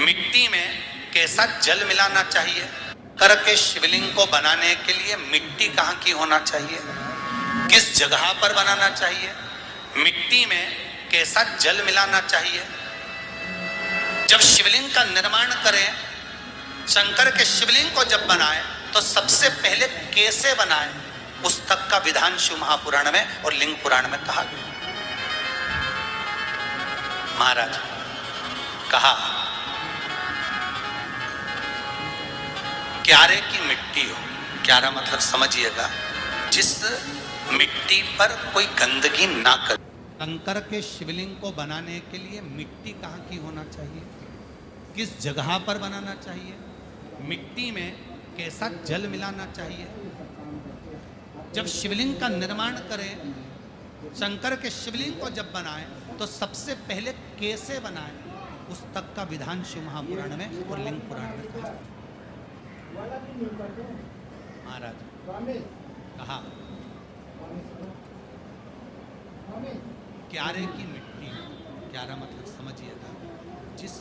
मिट्टी में कैसा जल मिलाना चाहिए, करके शिवलिंग को बनाने के लिए मिट्टी कहाँ की होना चाहिए, किस जगह पर बनाना चाहिए, मिट्टी में कैसा जल मिलाना चाहिए। जब शिवलिंग का निर्माण करें, शंकर के शिवलिंग को जब बनाए तो सबसे पहले कैसे बनाए, उस तक का विधान शिव महापुराण में और लिंग पुराण में कहा गया। महाराज कहा क्यारे की मिट्टी हो, क्यारा मतलब समझिएगा जिस मिट्टी पर कोई गंदगी ना करे। शंकर के शिवलिंग को बनाने के लिए मिट्टी कहाँ की होना चाहिए, किस जगह पर बनाना चाहिए, मिट्टी में कैसा जल मिलाना चाहिए। जब शिवलिंग का निर्माण करें, शंकर के शिवलिंग को जब बनाए तो सबसे पहले कैसे बनाए, उस तक का विधान शिव महापुराण में और लिंग पुराण में कहा। महाराज कहा क्यारे की मिट्टी, क्यारा मतलब समझिएगा जिस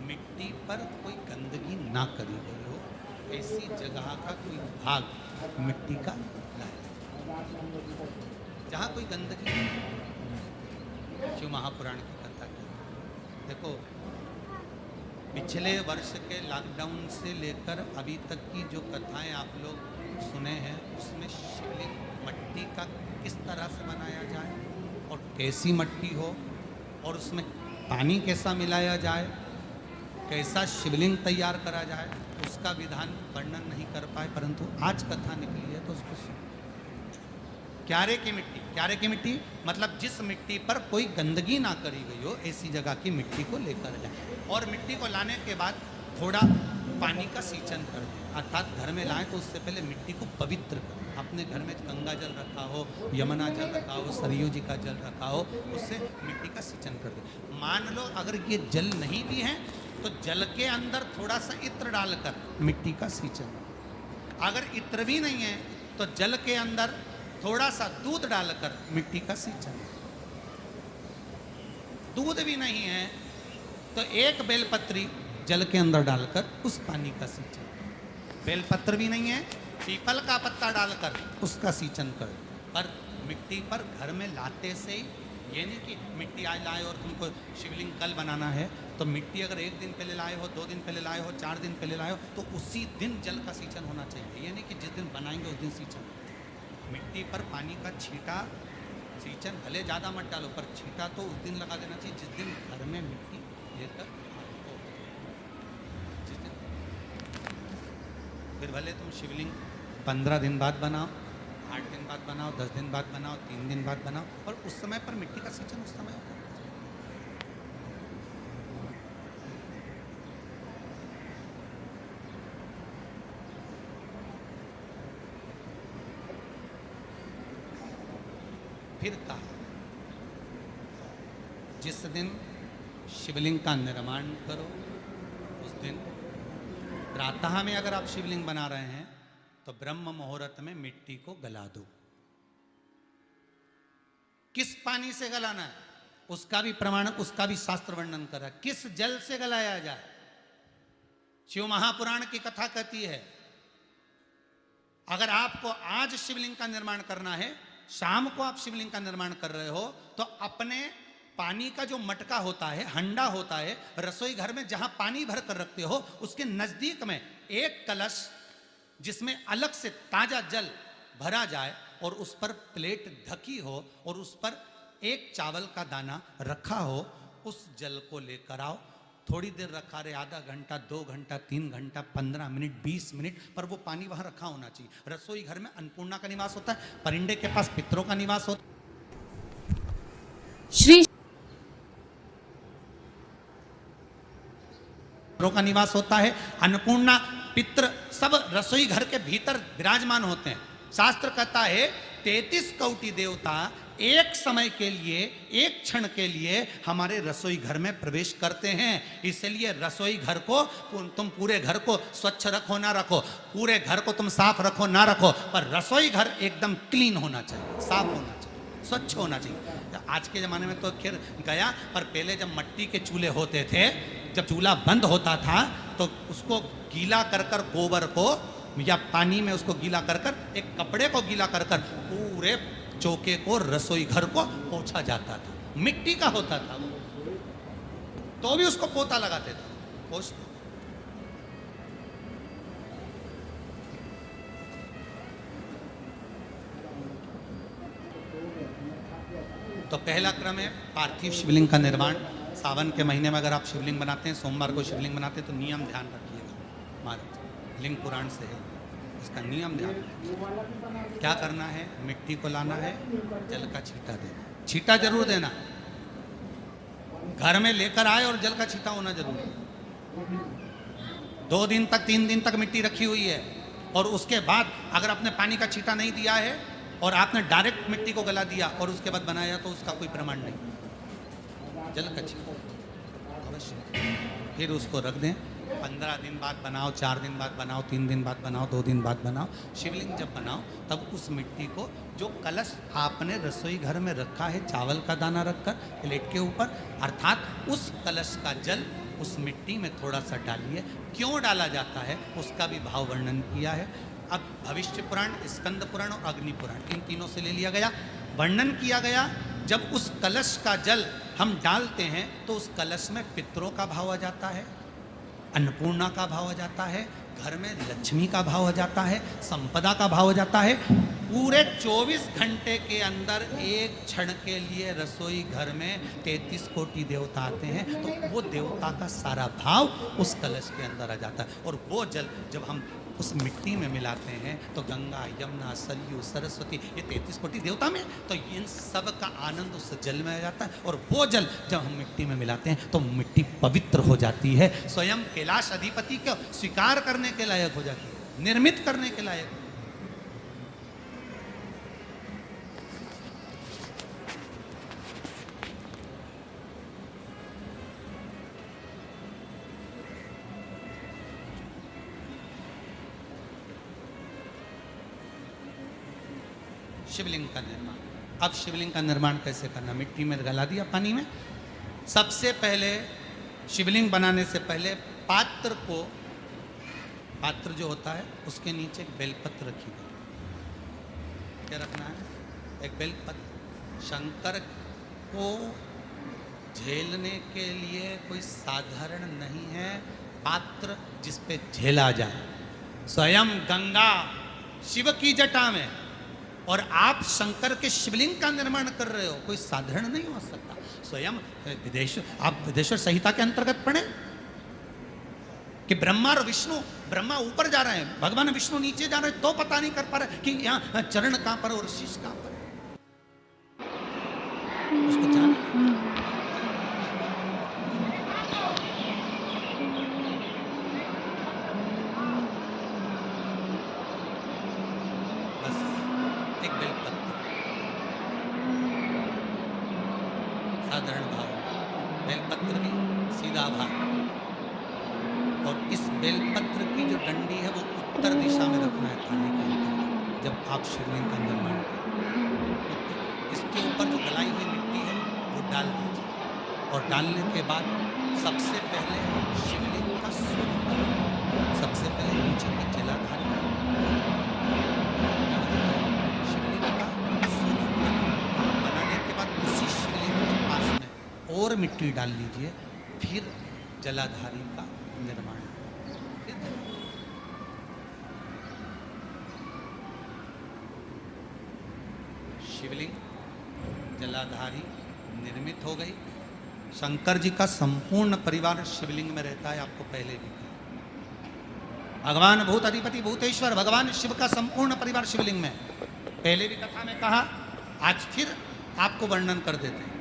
मिट्टी पर कोई गंदगी ना करी गई हो, ऐसी जगह का कोई भाग मिट्टी का लाए, जहाँ कोई गंदगी। शिव महापुराण की कथा की देखो, पिछले वर्ष के लॉकडाउन से लेकर अभी तक की जो कथाएं आप लोग सुने हैं, उसमें शिवलिंग मट्टी का किस तरह से बनाया जाए और कैसी मट्टी हो, और उसमें पानी कैसा मिलाया जाए, कैसा शिवलिंग तैयार करा जाए, उसका विधान वर्णन नहीं कर पाए, परंतु आज कथा निकली है तो उसको सुनो। क्यारे की मिट्टी, क्यारे की मिट्टी मतलब जिस मिट्टी पर कोई गंदगी ना करी गई हो, ऐसी जगह की मिट्टी को लेकर जाए और मिट्टी को लाने के बाद थोड़ा पानी का सिंचन कर दें, अर्थात घर में लाएं तो उससे पहले मिट्टी को पवित्र करें। अपने घर में गंगा जल रखा हो, यमुना जल रखा हो, सरयू जी का जल रखा हो, उससे मिट्टी का सिंचन कर दें। मान लो अगर ये जल नहीं भी है तो जल के अंदर थोड़ा सा इत्र डालकर मिट्टी का सिंचन। अगर इत्र भी नहीं है तो जल के अंदर थोड़ा सा दूध डालकर मिट्टी का सिंचन। दूध भी नहीं है तो एक बेलपत्री जल के अंदर डालकर उस पानी का सिंचन। बेलपत्र भी नहीं है, पीपल का पत्ता डालकर उसका सिंचन कर। पर मिट्टी पर घर में लाते से ही, ये नहीं कि मिट्टी आज लाए और तुमको शिवलिंग कल बनाना है, तो मिट्टी अगर एक दिन पहले लाए हो, 2 दिन पहले लाए हो, 4 दिन पहले लाए हो, तो उसी दिन जल का सिंचन होना चाहिए। ये नहीं कि जिस दिन बनाएंगे उस दिन सिंचन। मिट्टी पर पानी का छींटा, सिंचन भले ज़्यादा मत डालो, पर छींटा तो उस दिन लगा देना चाहिए जिस दिन घर में मिट्टी लेकर आओ। जिस दिन फिर भले तुम शिवलिंग 15 दिन बाद बनाओ, 8 दिन बाद बनाओ, 10 दिन बाद बनाओ, 3 दिन बाद बनाओ, और उस समय पर मिट्टी का सिंचन उस समय होगा। फिर कहा जिस दिन शिवलिंग का निर्माण करो उस दिन प्रातः में अगर आप शिवलिंग बना रहे हैं तो ब्रह्म मुहूर्त में मिट्टी को गला दो। किस पानी से गलाना है उसका भी प्रमाण, उसका भी शास्त्र वर्णन कर रहा है। किस जल से गलाया जाए, शिव महापुराण की कथा कहती है अगर आपको आज शिवलिंग का निर्माण करना है, शाम को आप शिवलिंग का निर्माण कर रहे हो, तो अपने पानी का जो मटका होता है, हंडा होता है, रसोई घर में जहां पानी भर कर रखते हो, उसके नजदीक में एक कलश जिसमें अलग से ताजा जल भरा जाए और उस पर प्लेट ढकी हो और उस पर एक चावल का दाना रखा हो, उस जल को लेकर आओ। थोड़ी देर रखा रहे, आधा घंटा, 2 घंटा, 3 घंटा, 15 मिनट, 20 मिनट, पर वो पानी वहां रखा होना चाहिए। रसोई घर में अन्नपूर्णा का निवास होता है, परिंदे के पास पितरों का निवास होता श्री का निवास होता है। अन्नपूर्णा, पित्र सब रसोई घर के भीतर विराजमान होते हैं। शास्त्र कहता है 33 कोटि देवता एक समय के लिए, एक क्षण के लिए हमारे रसोई घर में प्रवेश करते हैं। इसलिए रसोई घर को तुम पूरे घर को स्वच्छ रखो ना रखो, पूरे घर को तुम साफ रखो ना रखो, पर रसोई घर एकदम क्लीन होना चाहिए, साफ होना चाहिए, स्वच्छ होना चाहिए। आज के ज़माने में तो खैर गया, पर पहले जब मिट्टी के चूल्हे होते थे जब चूल्हा बंद होता था तो उसको गीला कर कर गोबर को या पानी में उसको गीला कर कर एक कपड़े को गीला कर कर पूरे चौके को रसोई घर को पोंछा जाता था। मिट्टी का होता था वो, तो भी उसको पोता लगाते थे, पोंछते। तो पहला क्रम है पार्थिव शिवलिंग का निर्माण। सावन के महीने में अगर आप शिवलिंग बनाते हैं, सोमवार को शिवलिंग बनाते हैं, तो नियम ध्यान रखिएगा महाराज, लिंग पुराण से है, उसका नियम ध्यान रखिए। क्या करना है, मिट्टी को लाना है, जल का छींटा देना, छींटा जरूर देना, घर में लेकर आए और जल का छींटा होना जरूरी है। 2 दिन तक 3 दिन तक मिट्टी रखी हुई है और उसके बाद अगर आपने पानी का छींटा नहीं दिया है और आपने डायरेक्ट मिट्टी को गला दिया और उसके बाद बनाया, तो उसका कोई प्रमाण नहीं। जल का छींटा अवश्य, फिर उसको रख दें। 15 दिन बाद बनाओ, 4 दिन बाद बनाओ, 3 दिन बाद बनाओ, 2 दिन बाद बनाओ। शिवलिंग जब बनाओ तब उस मिट्टी को, जो कलश आपने रसोई घर में रखा है चावल का दाना रखकर प्लेट के ऊपर, अर्थात उस कलश का जल उस मिट्टी में थोड़ा सा डालिए। क्यों डाला जाता है उसका भी भाव वर्णन किया है। अब भविष्य पुराण, स्कंद पुराण और अग्नि पुराण, इन तीनों से ले लिया गया। वर्णन किया गया, जब उस कलश का जल हम डालते हैं तो उस कलश में पितरों का भाव आ जाता है, अन्नपूर्णा का भाव आ जाता है, घर में लक्ष्मी का भाव आ जाता है, संपदा का भाव आ जाता है। पूरे 24 घंटे के अंदर एक क्षण के लिए रसोई घर में 33 कोटि देवता आते हैं, तो वो देवता का सारा भाव उस कलश के अंदर आ जाता है। और वो जल जब हम उस मिट्टी में मिलाते हैं तो गंगा, यमुना, सरयू, सरस्वती, ये 33 कोटि देवता में, तो इन सब का आनंद उस जल में आ जाता है। और वो जल जब हम मिट्टी में मिलाते हैं तो मिट्टी पवित्र हो जाती है, स्वयं कैलाश अधिपति को स्वीकार करने के लायक हो जाती है, निर्मित करने के लायक। शिवलिंग का निर्माण। अब शिवलिंग का निर्माण कैसे करना, मिट्टी में गला दिया पानी में। सबसे पहले शिवलिंग बनाने से पहले पात्र को, पात्र जो होता है उसके नीचे एक बेलपत्र रखी गई। क्या रखना है, एक बेलपत्र। शंकर को झेलने के लिए कोई साधारण नहीं है पात्र जिस पे झेला जाए। स्वयं गंगा शिव की जटा में और आप शंकर के शिवलिंग का निर्माण कर रहे हो, कोई साधारण नहीं हो सकता। स्वयं आप विदेश्वर संहिता के अंतर्गत पढ़े कि ब्रह्मा और विष्णु, ब्रह्मा ऊपर जा रहे हैं, भगवान विष्णु नीचे जा रहे हैं, तो पता नहीं कर पा रहे कि यहाँ चरण कहां पर और शीश कहां पर, उसको जान। साधारण भाव, बेलपत्र की सीधा भाव, और इस बेलपत्र की जो डंडी है वो उत्तर दिशा में रखना है थाली के अंदर जब आप शिवलिंग का निर्माण करें। इसके ऊपर जो गलाई हुई मिट्टी है वो डाल दीजिए और डालने के बाद सबसे पहले शिवलिंग का स्वरूप, सबसे पहले नीचे की जलाधारी शिवलिंग का स्वरूप बनाने के बाद उसी शिवलिंग के पास में और मिट्टी डाल लीजिए, फिर जलाधारी का निर्माण। शिवलिंग जलाधारी निर्मित हो गई। शंकर जी का संपूर्ण परिवार शिवलिंग में रहता है, आपको पहले भी कहा। भगवान भूत अधिपति भूतेश्वर भगवान शिव का संपूर्ण परिवार शिवलिंग में, पहले भी कथा में कहा, आज फिर आपको वर्णन कर देते हैं।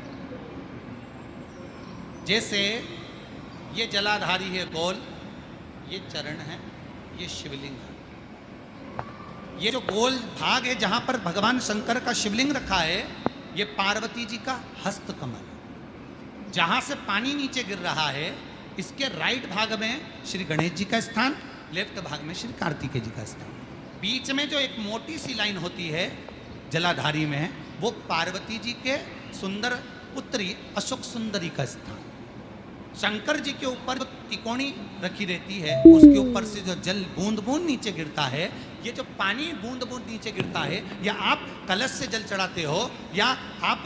जैसे ये जलाधारी है गोल, ये चरण है, ये शिवलिंग है। ये जो गोल भाग है जहां पर भगवान शंकर का शिवलिंग रखा है, ये पार्वती जी का हस्त कमल है। जहां से पानी नीचे गिर रहा है, इसके राइट भाग में श्री गणेश जी का स्थान, लेफ्ट भाग में श्री कार्तिकेय जी का स्थान। बीच में जो एक मोटी सी लाइन होती है जलाधारी में, वो पार्वती जी के सुंदर पुत्री अशोक सुंदरी का स्थान। शंकर जी के ऊपर जो तिकोनी रखी रहती है, उसके ऊपर से जो जल बूंद बूंद नीचे गिरता है, ये जो पानी बूंद बूंद नीचे गिरता है, या आप कलश से जल चढ़ाते हो या आप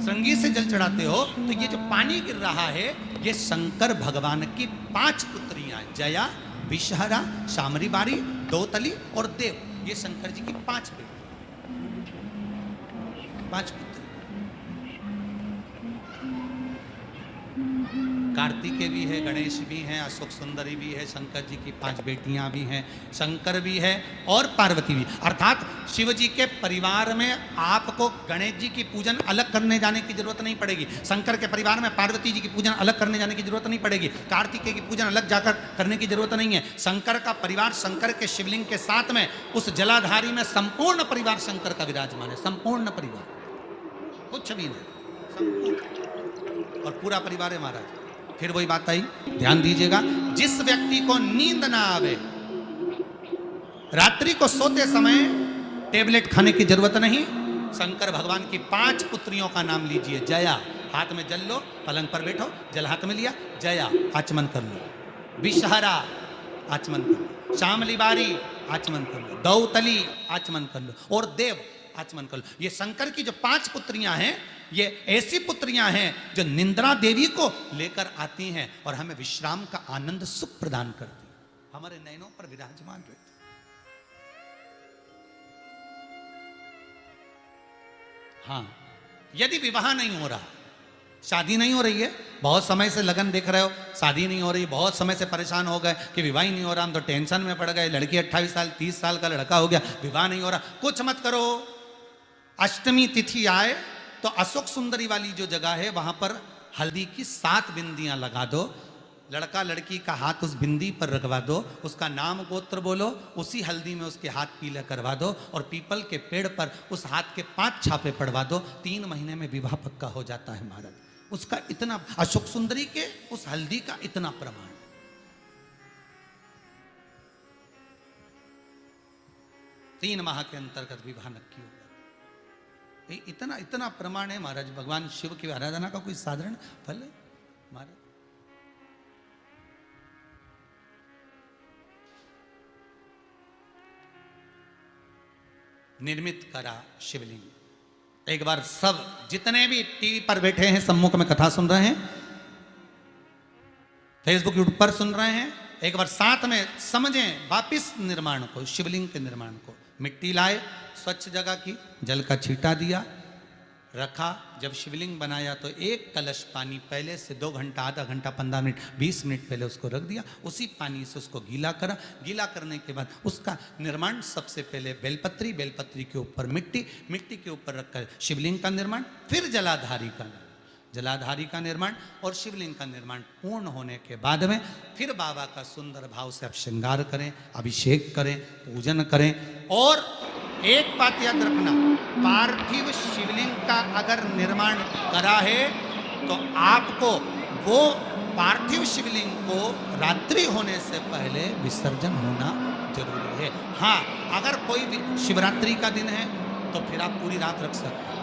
संगी से जल चढ़ाते हो, तो ये जो पानी गिर रहा है, ये शंकर भगवान की 5 पुत्रियां, जया, विषहरा, शामरी बारी, दौतली और देव, ये शंकर जी की 5 बेटी, 5 पुत्र। कार्तिकेय भी है, गणेश भी हैं, अशोक सुंदरी भी है, शंकर जी की 5 बेटियां भी हैं, शंकर भी है और पार्वती भी। अर्थात शिव जी के परिवार में आपको गणेश जी की पूजन अलग करने जाने की जरूरत नहीं पड़ेगी, शंकर के परिवार में पार्वती जी की पूजन अलग करने जाने की जरूरत नहीं पड़ेगी, कार्तिकेय की पूजन अलग जाकर करने की जरूरत नहीं है। शंकर का परिवार, शंकर के शिवलिंग के साथ में उस जलाधारी में संपूर्ण परिवार शंकर का विराजमान है, संपूर्ण परिवार, कुछ भी नहीं, संपूर्ण और पूरा परिवार है महाराज। फिर वही बात आई, ध्यान दीजिएगा, जिस व्यक्ति को नींद ना आवे, रात्रि को सोते समय टेबलेट खाने की जरूरत नहीं, शंकर भगवान की 5 पुत्रियों का नाम लीजिए। जया, हाथ में जल लो, पलंग पर बैठो, जल हाथ में लिया, जया आचमन कर लो, विषहरा आचमन कर लो, शामली बारी आचमन कर लो, दौतली आचमन कर लो और देव आचमन कर लो। ये शंकर की जो 5 पुत्रियां हैं, ये ऐसी पुत्रियां हैं जो निंद्रा देवी को लेकर आती हैं और हमें विश्राम का आनंद सुख प्रदान करती हैं, हमारे नयनों पर विराजमान रहती। हाँ, यदि विवाह नहीं हो रहा, शादी नहीं हो रही है, बहुत समय से लगन देख रहे हो, शादी नहीं हो रही, बहुत समय से परेशान हो गए कि विवाह ही नहीं हो रहा, हम तो टेंशन में पड़ गए, लड़की 28 साल 30 साल का लड़का हो गया, विवाह नहीं हो रहा, कुछ मत करो। अष्टमी तिथि आए तो अशोक सुंदरी वाली जो जगह है, वहां पर हल्दी की 7 बिंदियां लगा दो, लड़का लड़की का हाथ उस बिंदी पर रखवा दो, उसका नाम गोत्र बोलो, उसी हल्दी में उसके हाथ पीला करवा दो और पीपल के पेड़ पर उस हाथ के 5 छापे पड़वा दो, 3 महीने में विवाह पक्का हो जाता है महाराज। उसका इतना, अशोक सुंदरी के उस हल्दी का इतना प्रमाण, 3 माह के अंतर्गत विवाह नक्की होगा, इतना इतना प्रमाण है महाराज। भगवान शिव की आराधना का कोई साधारण फल है महाराज। निर्मित करा शिवलिंग। एक बार सब जितने भी टीवी पर बैठे हैं, सम्मुख में कथा सुन रहे हैं, फेसबुक यूट्यूब पर सुन रहे हैं, एक बार साथ में समझें वापिस निर्माण को, शिवलिंग के निर्माण को। मिट्टी लाए, स्वच्छ जगह की, जल का छींटा दिया, रखा। जब शिवलिंग बनाया तो 1 कलश पानी पहले से 2 घंटा, आधा घंटा, 15 मिनट, 20 मिनट पहले उसको रख दिया, उसी पानी से उसको गीला करा। गीला करने के बाद उसका निर्माण सबसे पहले बेलपत्री, बेलपत्री के ऊपर मिट्टी, मिट्टी के ऊपर रखकर शिवलिंग का निर्माण, फिर जलाधारी का निर्माण और शिवलिंग का निर्माण पूर्ण होने के बाद में फिर बाबा का सुंदर भाव से आप श्रृंगार करें, अभिषेक करें, पूजन करें। और एक बात याद रखना, पार्थिव शिवलिंग का अगर निर्माण करा है तो आपको वो पार्थिव शिवलिंग को रात्रि होने से पहले विसर्जन होना जरूरी है। हाँ, अगर कोई शिवरात्रि का दिन है तो फिर आप पूरी रात रख सकते हो,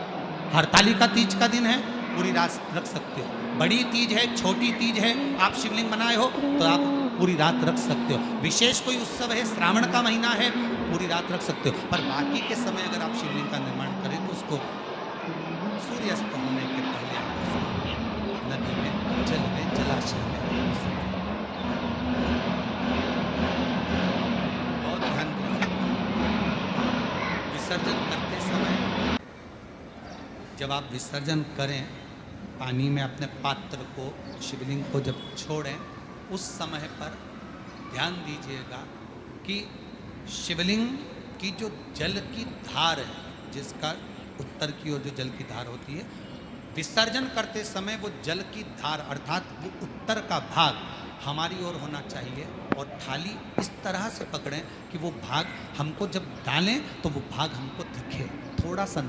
हरतालिका तीज का दिन है पूरी रात रख सकते हो, बड़ी तीज है, छोटी तीज है, आप शिवलिंग बनाए हो तो आप पूरी रात रख सकते हो, विशेष कोई उत्सव है, श्रावण का महीना है, पूरी रात रख सकते हो। पर बाकी के समय अगर आप शिवलिंग का निर्माण करें तो उसको सूर्यास्त होने के पहले आप उसको नदी में, जल में, जलाशय में बहुत ध्यान दीजिए। विसर्जन करते समय जब आप विसर्जन करें, पानी में अपने पात्र को, शिवलिंग को जब छोड़ें, उस समय पर ध्यान दीजिएगा कि शिवलिंग की जो जल की धार है, जिसका उत्तर की ओर जो जल की धार होती है, विसर्जन करते समय वो जल की धार अर्थात वो उत्तर का भाग हमारी ओर होना चाहिए और थाली इस तरह से पकड़ें कि वो भाग हमको जब डालें तो वो भाग हमको दिखे, थोड़ा सा